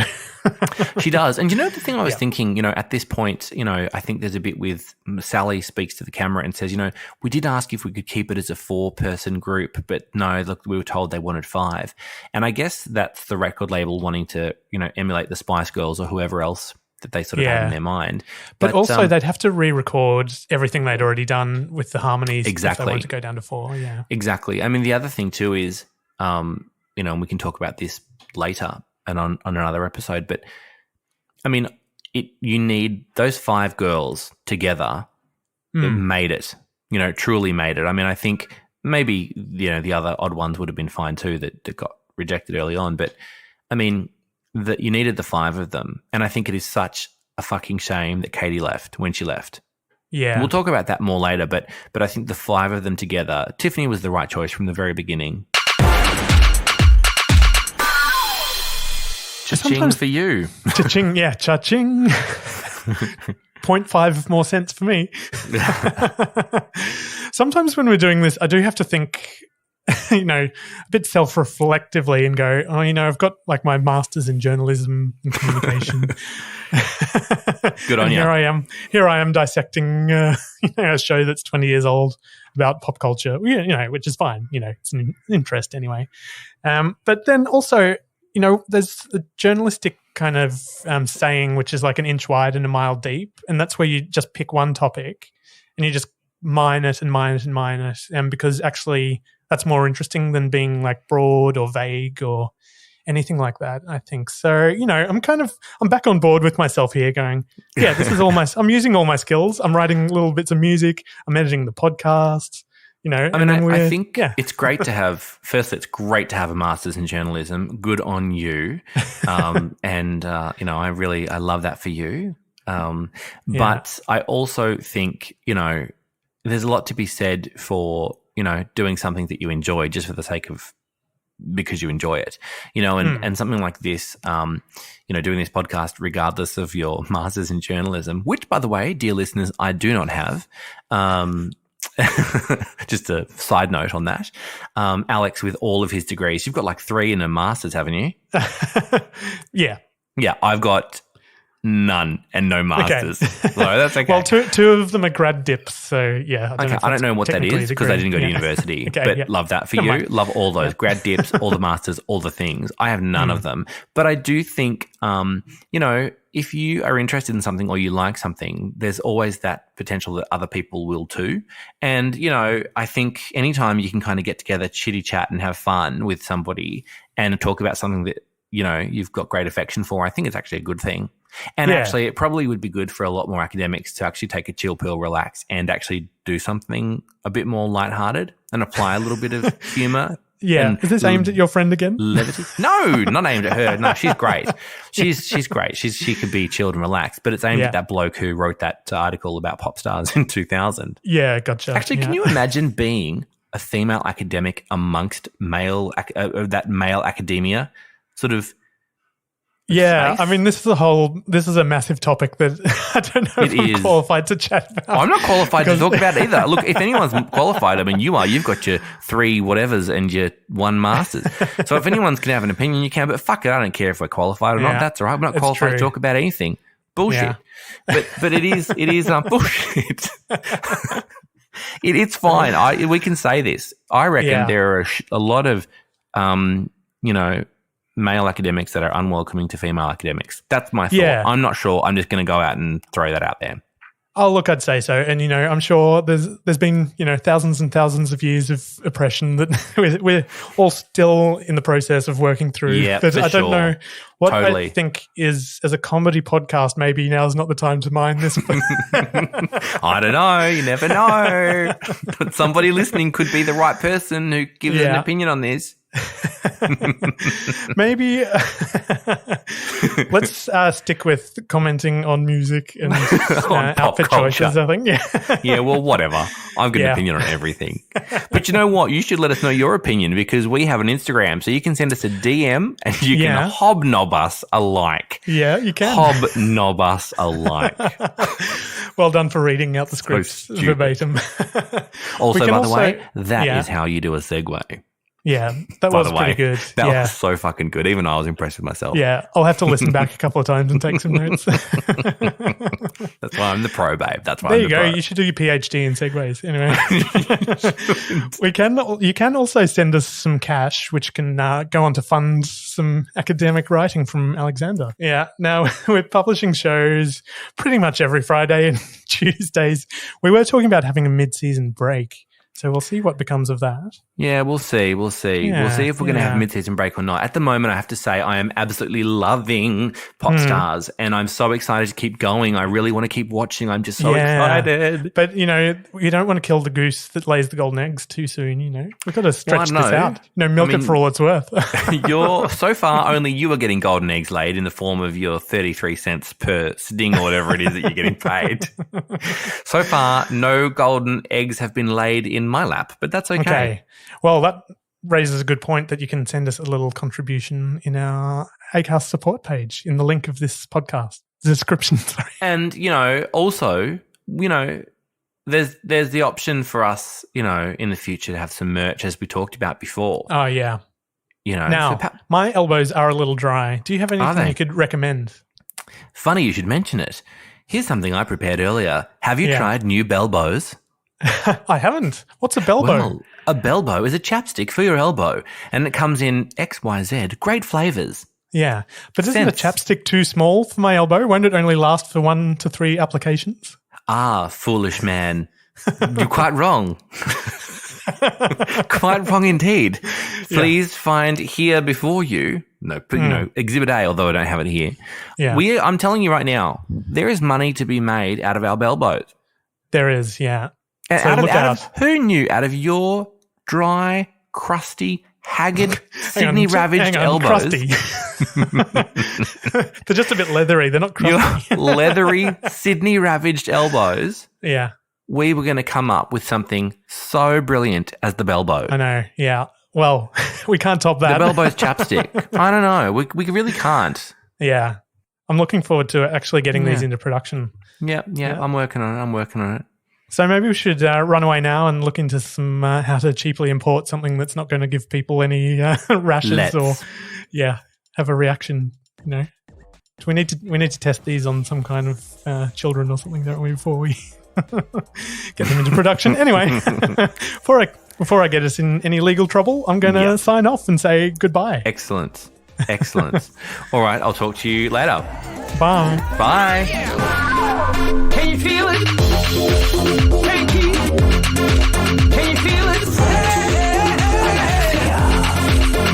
she does. And the thing I was thinking, at this point, I think there's a bit with Sally speaks to the camera and says, we did ask if we could keep it as a 4-person group, but no, look, we were told they wanted 5. And I guess that's the record label wanting to, emulate the Spice Girls or whoever else that they sort of had in their mind. But also they'd have to re-record everything they'd already done with the harmonies. Exactly. If they wanted to go down to 4, yeah. Exactly. I mean, the other thing too is, and we can talk about this later and on another episode, but I mean, you need those 5 girls together that made it, truly made it. I mean, I think maybe, the other odd ones would have been fine too that got rejected early on, but I mean, that you needed the 5 of them. And I think it is such a fucking shame that Katie left when she left. Yeah. We'll talk about that more later, but I think the 5 of them together, Tiffany was the right choice from the very beginning. Cha-ching for you. Cha-ching, yeah, cha-ching. 0.5 more cents for me. Sometimes when we're doing this, I do have to think, a bit self-reflectively and go, I've got like my master's in journalism and communication. Good on you. Here I am dissecting a show that's 20 years old about pop culture, which is fine. It's an interest anyway. But then also, there's a journalistic kind of saying, which is like an inch wide and a mile deep. And that's where you just pick one topic and you just mine it and mine it and mine it. And because actually that's more interesting than being like broad or vague or anything like that, I think. So, I'm back on board with myself here going, this is I'm using all my skills. I'm writing little bits of music. I'm editing the podcast. I think it's great to have. Firstly, it's great to have a master's in journalism. Good on you, and I love that for you. But I also think there's a lot to be said for doing something that you enjoy just for the sake of because you enjoy it, and something like this, doing this podcast regardless of your master's in journalism, which, by the way, dear listeners, I do not have. Just a side note on that. Alex, with all of his degrees, you've got like 3 and a master's, haven't you? Yeah. Yeah, I've got none and no masters. Okay. So that's okay. Well, two of them are grad dips, so yeah. I don't know what that is because I didn't go to university, but love that for you. Love all those grad dips, all the masters, all the things. I have none of them, but I do think, if you are interested in something or you like something, there's always that potential that other people will too. And, I think anytime you can kind of get together, chitty chat and have fun with somebody and talk about something that, you've got great affection for, I think it's actually a good thing. And actually, it probably would be good for a lot more academics to actually take a chill pill, relax, and actually do something a bit more lighthearted and apply a little bit of humor. Yeah. Is this aimed at your friend again? Levity? No, not aimed at her. No, she's great. She's great. She could be chilled and relaxed, but it's aimed at that bloke who wrote that article about Popstars in 2000. Yeah, gotcha. Actually, can you imagine being a female academic amongst male academia sort of? Yeah, space? I mean, this is a massive topic that I don't know if I'm qualified to chat about. I'm not qualified to talk about it either. Look, if anyone's qualified, I mean, you are. You've got your 3 whatevers and your 1 master's. So if anyone's going to have an opinion, you can. But fuck it, I don't care if we're qualified or not. That's all right. I'm not qualified to talk about anything. Bullshit. Yeah. But it is bullshit. It's fine. We can say this. I reckon there are a lot of, male academics that are unwelcoming to female academics. That's my thought. Yeah. I'm not sure. I'm just going to go out and throw that out there. Oh, look, I'd say so. And, I'm sure there's been, thousands and thousands of years of oppression that we're all still in the process of working through. Yeah, but I don't know what totally. I think is, as a comedy podcast, maybe now's not the time to mind this. I don't know. You never know. But somebody listening could be the right person who gives an opinion on this. Maybe let's stick with commenting on music and outfit choices, I think. Yeah, well, whatever. I've got an opinion on everything. But you know what? You should let us know your opinion because we have an Instagram. So you can send us a DM and you can hobnob us alike. Yeah, you can. Hobnob us alike. Well done for reading out the scripts verbatim. Also, by the way, that is how you do a segue. Yeah, that was pretty good. That was so fucking good. Even I was impressed with myself. Yeah, I'll have to listen back a couple of times and take some notes. That's why I'm the pro, babe. That's why there you go. You should do your PhD in segues. Anyway, you can also send us some cash, which can go on to fund some academic writing from Alexander. Yeah. Now we're publishing shows pretty much every Friday and Tuesdays. We were talking about having a mid-season break. So we'll see what becomes of that. Yeah, we'll see. Yeah, we'll see if we're going to have a mid-season break or not. At the moment, I have to say I am absolutely loving Popstars and I'm so excited to keep going. I really want to keep watching. I'm just so excited. But, you don't want to kill the goose that lays the golden eggs too soon, We've got to stretch this out. Milk it for all it's worth. So far, only you are getting golden eggs laid in the form of your 33 cents per sting or whatever it is that you're getting paid. So far, no golden eggs have been laid in my lap, but that's okay. Well, that raises a good point that you can send us a little contribution in our Acast support page in the link of this podcast. description. Sorry. And, also, there's the option for us, in the future to have some merch, as we talked about before. Oh, yeah. Now, my elbows are a little dry. Do you have anything you could recommend? Funny you should mention it. Here's something I prepared earlier. Have you tried new Belbows? I haven't. What's a Belbo? Well, a Belbo is a chapstick for your elbow, and it comes in XYZ, great flavours. Yeah, but isn't a chapstick too small for my elbow? Won't it only last for 1 to 3 applications? Ah, foolish man. You're quite wrong. Quite wrong indeed. Please find here before you. No, Exhibit A, although I don't have it here. Yeah. I'm telling you right now, there is money to be made out of our Belbos. There is, yeah. And so who knew? Out of your dry, crusty, haggard, Sydney-ravaged elbows. Crusty. They're just a bit leathery. They're not crusty. Your leathery, Sydney-ravaged elbows. Yeah. We were going to come up with something so brilliant as the Belbo. I know, yeah. Well, we can't top that. The Belbo's chapstick. I don't know. We really can't. Yeah. I'm looking forward to actually getting these into production. Yeah. I'm working on it. So maybe we should run away now and look into some how to cheaply import something that's not going to give people any rashes or have a reaction. We need to test these on some kind of children or something, don't we, before we get them into production. Anyway, before I get us in any legal trouble, I'm going to sign off and say goodbye. Excellent. All right, I'll talk to you later. Bye. Bye. Can you feel it? Can you feel it?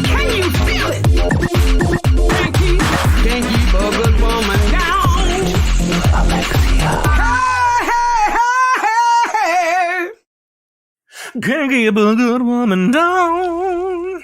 Can you feel it? Can't keep a good woman down. Alexia. Hey. Can't keep a good woman down.